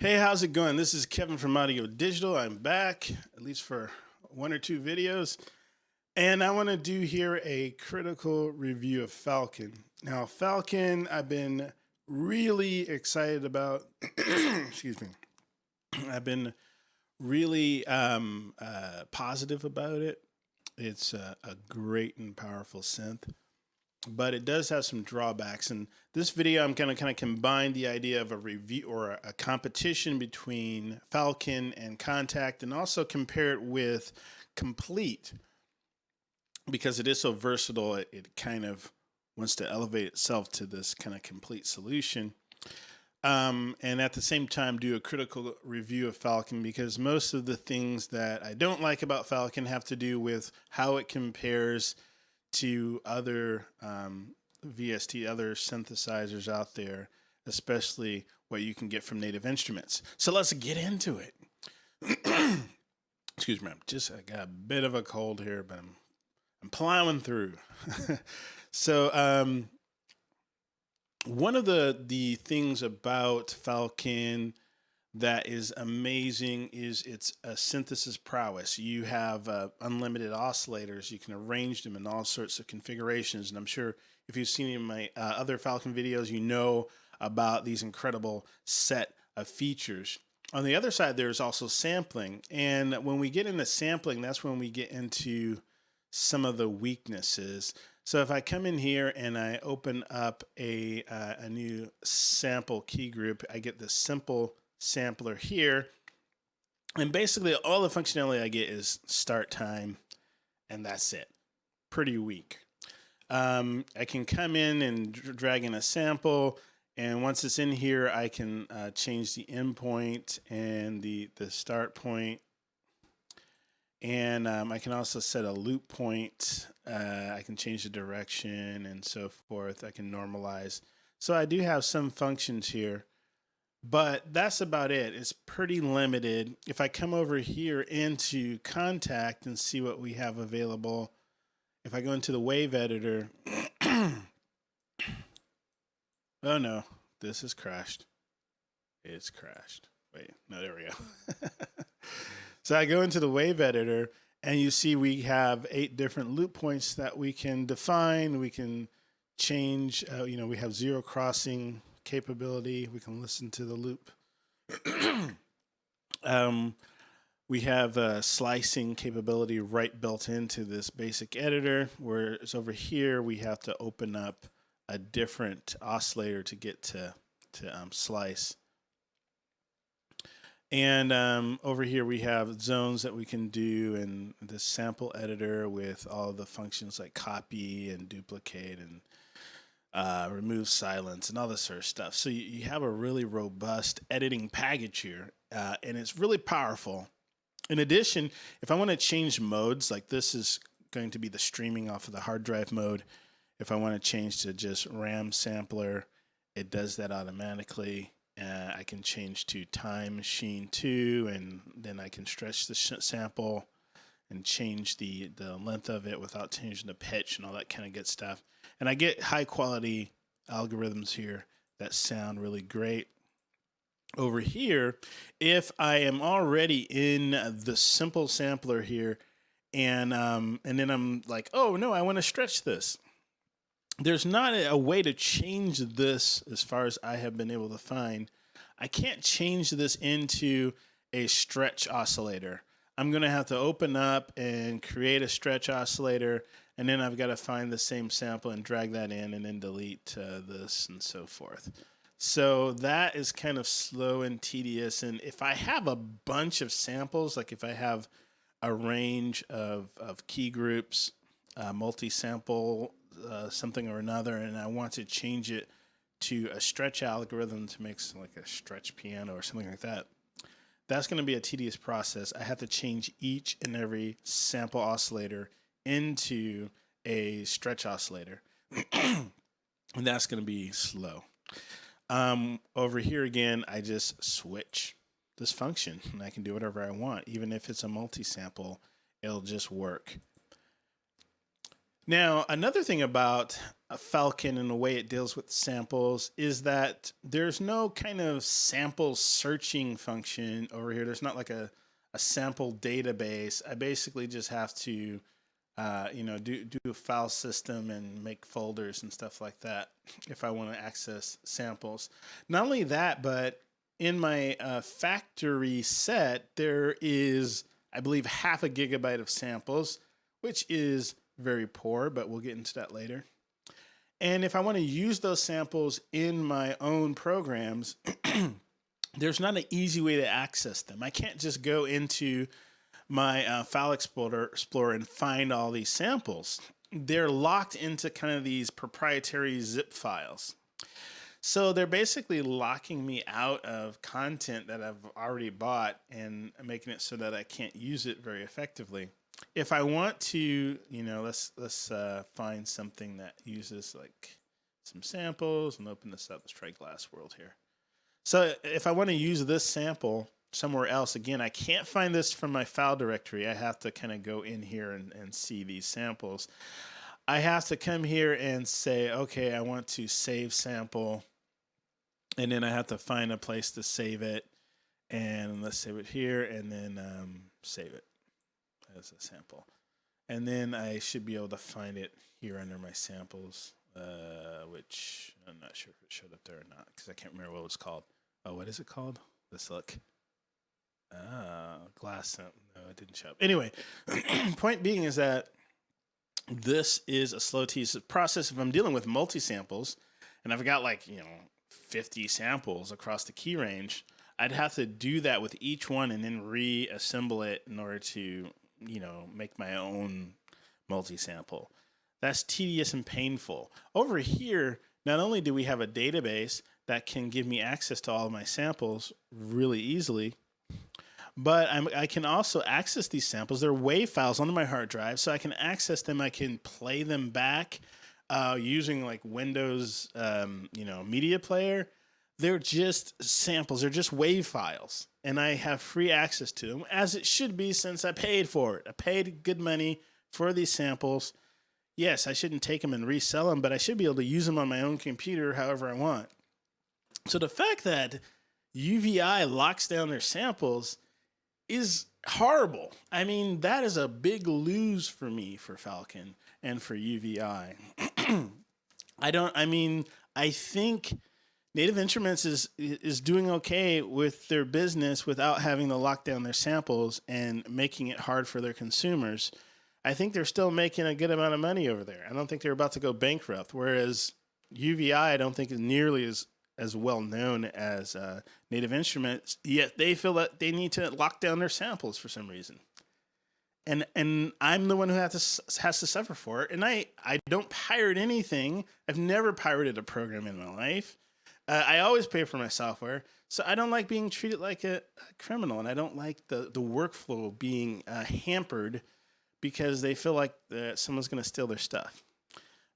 Hey, how's it going? This is Kevin from Audio Digital. I'm back, at least for one or two videos. And I want to do here a critical review of Falcon. Now, Falcon, I've been really excited about. Excuse me. I've been really positive about it. It's a great and powerful synth, but it does have some drawbacks. And this video, I'm going to kind of combine the idea of a review or a competition between Falcon and Kontakt, and also compare it with Komplete, because it is so versatile. It kind of wants to elevate itself to this kind of complete solution. And at the same time, do a critical review of Falcon, because most of the things that I don't like about Falcon have to do with how it compares to other VST, other synthesizers out there, especially what you can get from Native Instruments. So let's get into it. Excuse me, I got a bit of a cold here, but I'm plowing through. So one of the things about Falcon that is amazing is its synthesis prowess. You have unlimited oscillators. You can arrange them in all sorts of configurations. And I'm sure if you've seen any of my other Falcon videos, you know about these incredible set of features. On the other side, there's also sampling. And when we get into sampling, that's when we get into some of the weaknesses. So if I come in here and I open up a new sample key group, I get this simple sampler here, and basically all the functionality I get is start time, and that's it. Pretty weak. I can come in and drag in a sample, and once it's in here, I can change the endpoint and the start point, and I can also set a loop point. I can change the direction and so forth. I can normalize. So I do have some functions here, but that's about it. It's pretty limited. If I come over here into Kontakt and see what we have available, if I go into the wave editor, oh no, this has crashed. It's crashed. Wait, no, there we go. So I go into the wave editor, and you see we have 8 different loop points that we can define. We can change, we have zero crossing capability. We can listen to the loop. We have slicing capability right built into this basic editor, whereas over here we have to open up a different oscillator to get to slice. And over here we have zones that we can do in this sample editor with all the functions like copy and duplicate and remove silence and all this sort of stuff. So you have a really robust editing package here, and it's really powerful. In addition, if I want to change modes, like this is going to be the streaming off of the hard drive mode. If I want to change to just RAM sampler, it does that automatically. I can change to time machine 2, and then I can stretch the sample and change the length of it without changing the pitch and all that kind of good stuff. And I get high quality algorithms here that sound really great. Over here, if I am already in the simple sampler here, and then I'm like, oh no, I want to stretch this. There's not a way to change this as far as I have been able to find. I can't change this into a stretch oscillator. I'm going to have to open up and create a stretch oscillator, and then I've got to find the same sample and drag that in and then delete this and so forth. So that is kind of slow and tedious. And if I have a bunch of samples, like if I have a range of key groups, multi-sample, something or another, and I want to change it to a stretch algorithm to make like a stretch piano or something like that, that's going to be a tedious process. I have to change each and every sample oscillator into a stretch oscillator, and that's going to be slow. Over here again, I just switch this function, and I can do whatever I want. Even if it's a multi-sample, it'll just work. Now, another thing about a Falcon and the way it deals with samples is that there's no kind of sample searching function over here. There's not like a sample database. I basically just have to, do a file system and make folders and stuff like that if I want to access samples. Not only that, but in my factory set, there is, I believe, 0.5 gigabyte of samples, which is very poor, but we'll get into that later. And if I want to use those samples in my own programs, there's not an easy way to access them. I can't just go into my File Explorer and find all these samples. They're locked into kind of these proprietary zip files. So they're basically locking me out of content that I've already bought and making it so that I can't use it very effectively. If I want to, let's find something that uses like some samples and open this up. Let's try Glass World here. So if I want to use this sample somewhere else, again, I can't find this from my file directory. I have to kind of go in here and see these samples. I have to come here and say, okay, I want to save sample. And then I have to find a place to save it. And let's save it here and then save it as a sample. And then I should be able to find it here under my samples, which I'm not sure if it showed up there or not because I can't remember what it was called. Oh, what is it called? Let's look. Glass. No, it didn't show up. Anyway, point being is that this is a slow, tedious process. If I'm dealing with multi-samples and I've got 50 samples across the key range, I'd have to do that with each one and then reassemble it in order to make my own multi-sample. That's tedious and painful. Over here, not only do we have a database that can give me access to all of my samples really easily, but I can also access these samples. They're WAV files onto my hard drive, so I can access them. I can play them back using like Windows, media player. They're just samples. They're just WAV files. And I have free access to them, as it should be since I paid for it. I paid good money for these samples. Yes, I shouldn't take them and resell them, but I should be able to use them on my own computer however I want. So the fact that UVI locks down their samples is horrible. I mean, that is a big lose for me for Falcon and for UVI. I think Native Instruments is doing okay with their business without having to lock down their samples and making it hard for their consumers. I think they're still making a good amount of money over there. I don't think they're about to go bankrupt, whereas UVI I don't think is nearly as well known as Native Instruments, yet they feel that they need to lock down their samples for some reason. And I'm the one who has to suffer for it. And I don't pirate anything. I've never pirated a program in my life. I always pay for my software, so I don't like being treated like a criminal, and I don't like the workflow being hampered because they feel like someone's going to steal their stuff.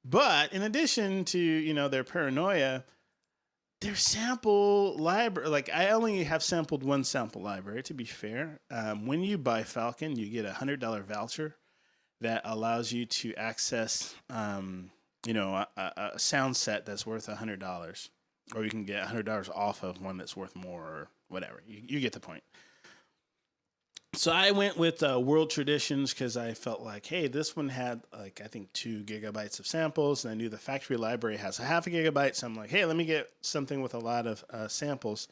But in addition to their paranoia, their sample library, like I only have sampled one sample library, to be fair. When you buy Falcon, you get a $100 voucher that allows you to access a sound set that's worth $100. Or you can get $100 off of one that's worth more or whatever. You get the point. So I went with World Traditions because I felt like, hey, this one had I think 2 gigabytes of samples. And I knew the factory library has 0.5 gigabyte. So I'm like, hey, let me get something with a lot of samples.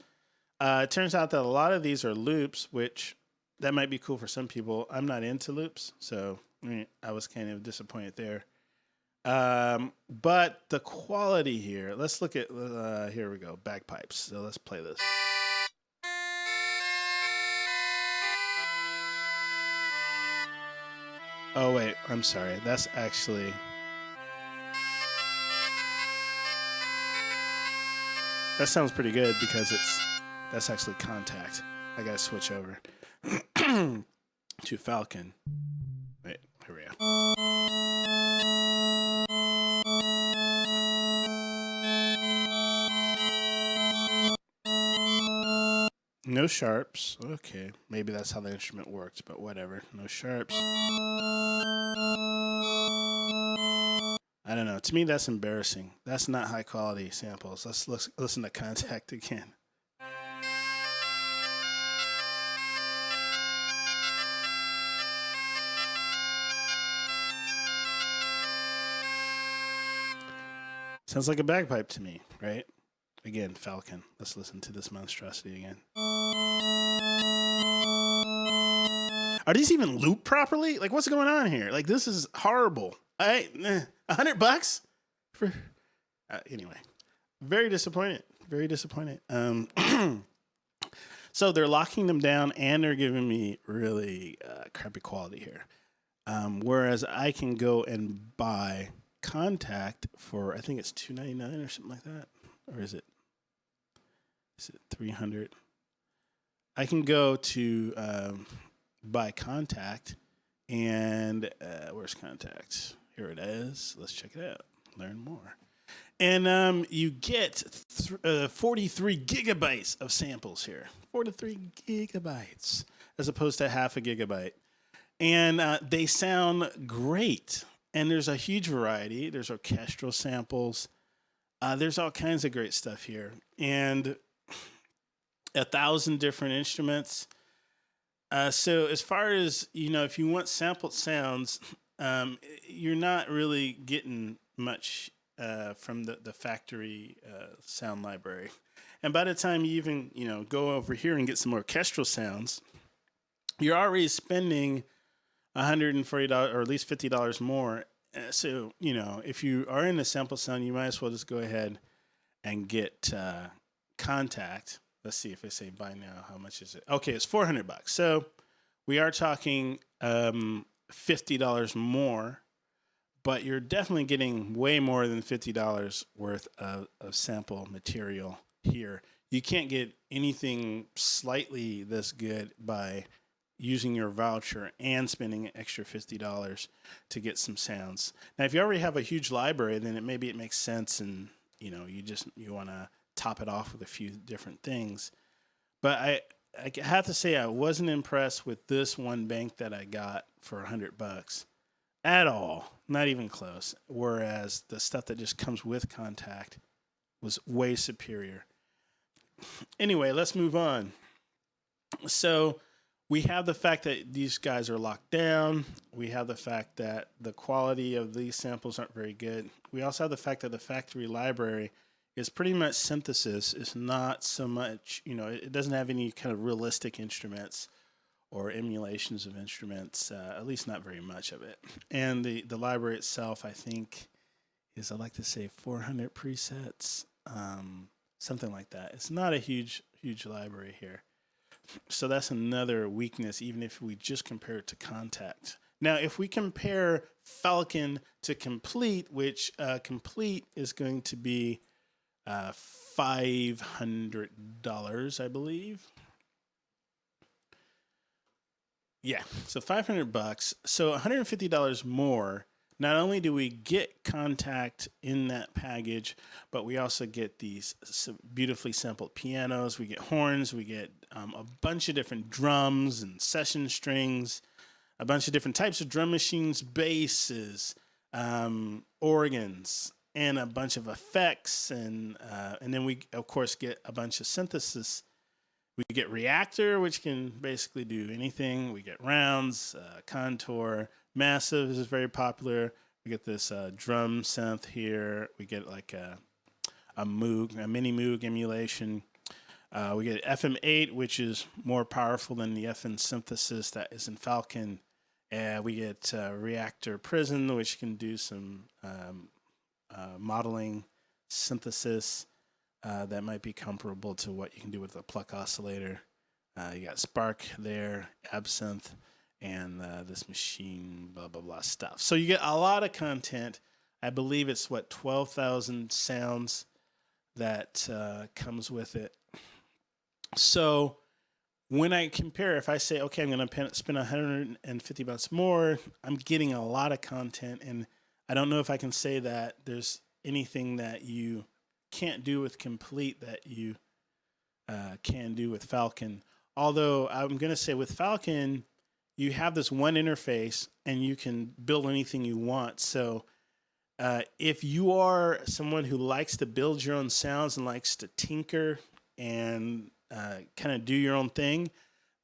It turns out that a lot of these are loops, which that might be cool for some people. I'm not into loops. So I was kind of disappointed there. But the quality here, let's look at, here we go, bagpipes. So let's play this. Oh, wait, I'm sorry. That's actually, that sounds pretty good because that's actually Kontakt. I gotta switch over to Falcon. Wait, here we go. No sharps. Okay, maybe that's how the instrument works, but whatever. No sharps. I don't know. To me, that's embarrassing. That's not high quality samples. Let's listen to Kontakt again. Sounds like a bagpipe to me, right? Again, Falcon. Let's listen to this monstrosity again. Are these even looped properly? Like, what's going on here? Like, this is horrible. $100 for. Anyway, very disappointed. Very disappointed. So they're locking them down and they're giving me really crappy quality here. Whereas I can go and buy Kontakt for, I think it's $299 or something like that, or is it $300? I can go to buy Kontakt, and where's Kontakt? Here it is. Let's check it out. Learn more. And you get 43 gigabytes of samples here. 43 gigabytes as opposed to half a gigabyte. And they sound great. And there's a huge variety. There's orchestral samples. There's all kinds of great stuff here. And 1,000 different instruments. So as far as, if you want sampled sounds, you're not really getting much from the factory sound library. And by the time you even, go over here and get some orchestral sounds, you're already spending $140 or at least $50 more. So, if you are in the sample sound, you might as well just go ahead and get Kontakt. Let's see if I say buy now. How much is it? Okay, it's $400. So we are talking $50 more, but you're definitely getting way more than $50 worth of sample material here. You can't get anything slightly this good by using your voucher and spending an extra $50 to get some sounds. Now, if you already have a huge library, then maybe it makes sense, and you want to top it off with a few different things. But I have to say I wasn't impressed with this one bank that I got for $100 at all, not even close. Whereas the stuff that just comes with Kontakt was way superior. Anyway, let's move on. So we have the fact that these guys are locked down. We have the fact that the quality of these samples aren't very good. We also have the fact that the factory library is pretty much synthesis. It's not so much, it doesn't have any kind of realistic instruments or emulations of instruments, at least not very much of it. And the library itself, I think, is, I like to say, 400 presets, something like that. It's not a huge library here. So that's another weakness, even if we just compare it to Kontakt. Now, if we compare Falcon to Komplete, which Komplete is going to be $500, I believe. Yeah, so $500. So $150 more. Not only do we get Kontakt in that package, but we also get these beautifully sampled pianos. We get horns. We get a bunch of different drums and session strings, a bunch of different types of drum machines, basses, organs, and a bunch of effects. And then we, of course, get a bunch of synthesis. We get Reactor, which can basically do anything. We get rounds, contour. Massive is very popular. We get this drum synth here. We get like a Moog, a mini Moog emulation. We get FM8, which is more powerful than the FN synthesis that is in Falcon. We get Reactor Prism, which can do some modeling synthesis that might be comparable to what you can do with a Pluck Oscillator. You got Spark there, Absinthe, and this machine, blah, blah, blah stuff. So you get a lot of content. I believe it's, 12,000 sounds that comes with it. So when I compare, if I say, okay, I'm going to spend $150 more, I'm getting a lot of content. And I don't know if I can say that there's anything that you can't do with Komplete that you can do with Falcon. Although I'm going to say with Falcon, you have this one interface and you can build anything you want. So If you are someone who likes to build your own sounds and likes to tinker and kind of do your own thing,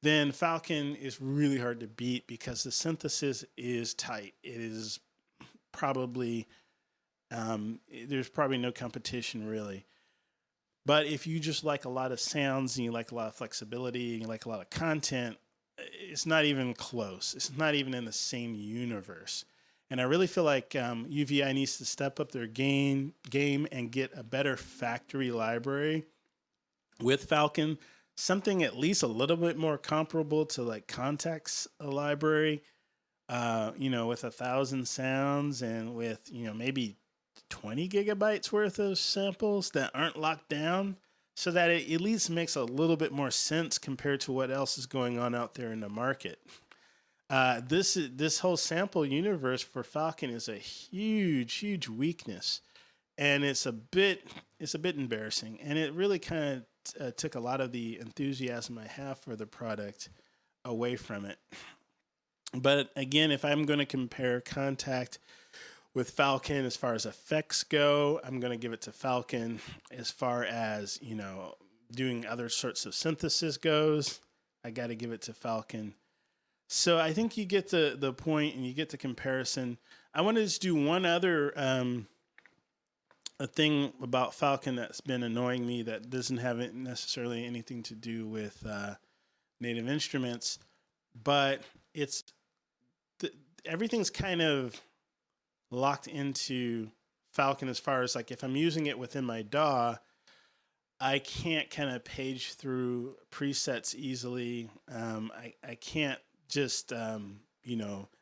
then Falcon is really hard to beat because the synthesis is tight. It is probably there's probably no competition really. But if you just like a lot of sounds and you like a lot of flexibility and you like a lot of content, it's not even close. It's not even in the same universe. And I really feel like UVI needs to step up their game and get a better factory library with Falcon, something at least a little bit more comparable to like Kontakt's library, with 1,000 sounds and with, maybe 20 gigabytes worth of samples that aren't locked down so that it at least makes a little bit more sense compared to what else is going on out there in the market. This whole sample universe for Falcon is a huge weakness, and it's a bit embarrassing, and it really kind of took a lot of the enthusiasm I have for the product away from it. But again, if I'm going to compare Kontakt with Falcon as far as effects go, I'm going to give it to Falcon. As far as, doing other sorts of synthesis goes, I got to give it to Falcon. So I think you get the point and you get the comparison. I want to just do one other a thing about Falcon that's been annoying me that doesn't have necessarily anything to do with Native Instruments, but it's everything's kind of locked into Falcon as far as like if I'm using it within my DAW, I can't kind of page through presets easily. I can't just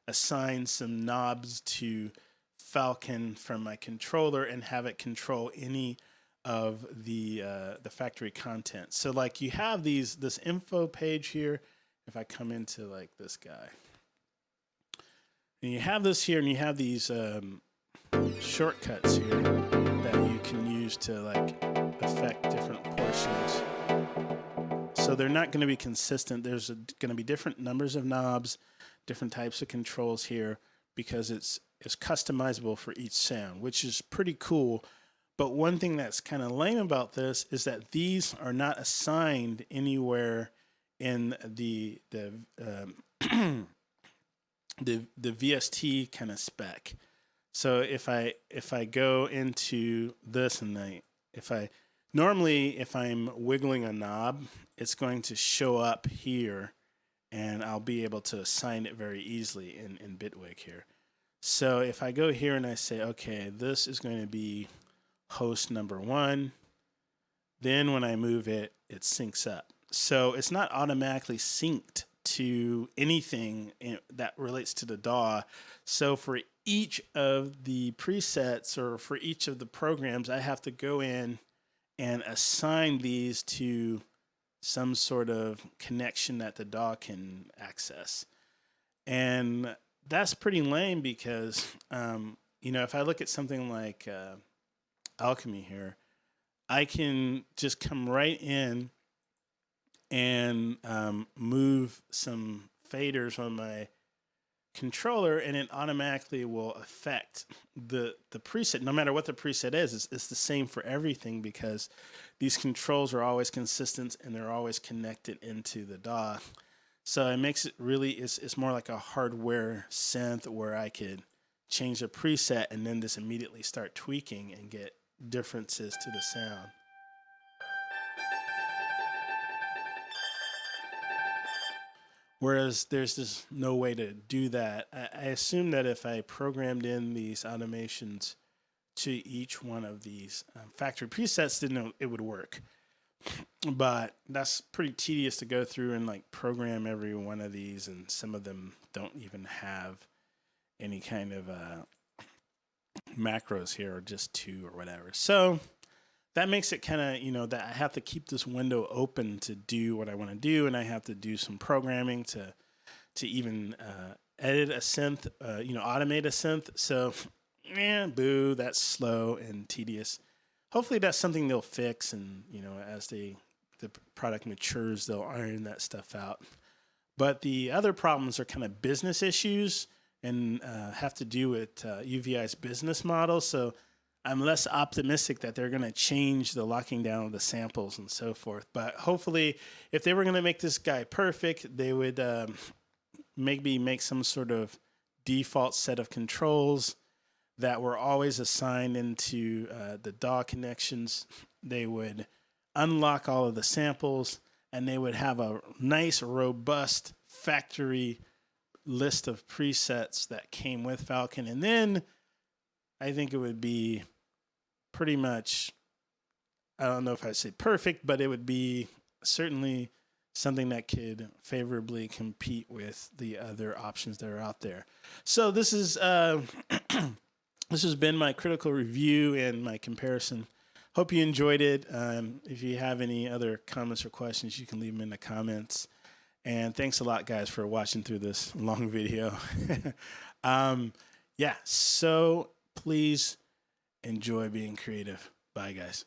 assign some knobs to Falcon from my controller and have it control any of the factory content. So like you have this info page here. If I come into like this guy, and you have this here, and you have these shortcuts here that you can use to like affect different portions. So they're not going to be consistent. There's going to be different numbers of knobs, different types of controls here because it's customizable for each sound, which is pretty cool. But one thing that's kind of lame about this is that these are not assigned anywhere in the VST kind of spec. So if I go into this and if I'm wiggling a knob, it's going to show up here and I'll be able to assign it very easily in Bitwig here. So if I go here and I say, okay, this is going to be host number 1, then when I move it, it syncs up. So it's not automatically synced to anything that relates to the DAW. So for each of the presets or for each of the programs, I have to go in and assign these to some sort of connection that the DAW can access. And that's pretty lame because, if I look at something like Alchemy here, I can just come right in and move some faders on my controller, and it automatically will affect the preset. No matter what the preset is, it's the same for everything because these controls are always consistent and they're always connected into the DAW. So it makes it really, it's more like a hardware synth where I could change a preset and then just immediately start tweaking and get differences to the sound. Whereas there's just no way to do that. I assume that if I programmed in these automations to each one of these factory presets, then it would work. But that's pretty tedious to go through and like program every one of these, and some of them don't even have any kind of macros here, or just 2 or whatever. So that makes it kind of, that I have to keep this window open to do what I want to do, and I have to do some programming to even edit a synth, automate a synth. So, boo, that's slow and tedious. Hopefully that's something they'll fix, and, as the product matures, they'll iron that stuff out. But the other problems are kind of business issues and have to do with UVI's business model. So I'm less optimistic that they're going to change the locking down of the samples and so forth. But hopefully, if they were going to make this guy perfect, they would maybe make some sort of default set of controls that were always assigned into the DAW connections. They would unlock all of the samples, and they would have a nice, robust factory list of presets that came with Falcon. And then I think it would be pretty much, I don't know if I'd say perfect, but it would be certainly something that could favorably compete with the other options that are out there. So this is this has been my critical review and my comparison. Hope you enjoyed it. If you have any other comments or questions, you can leave them in the comments. And thanks a lot, guys, for watching through this long video. Yeah, so please enjoy being creative. Bye, guys.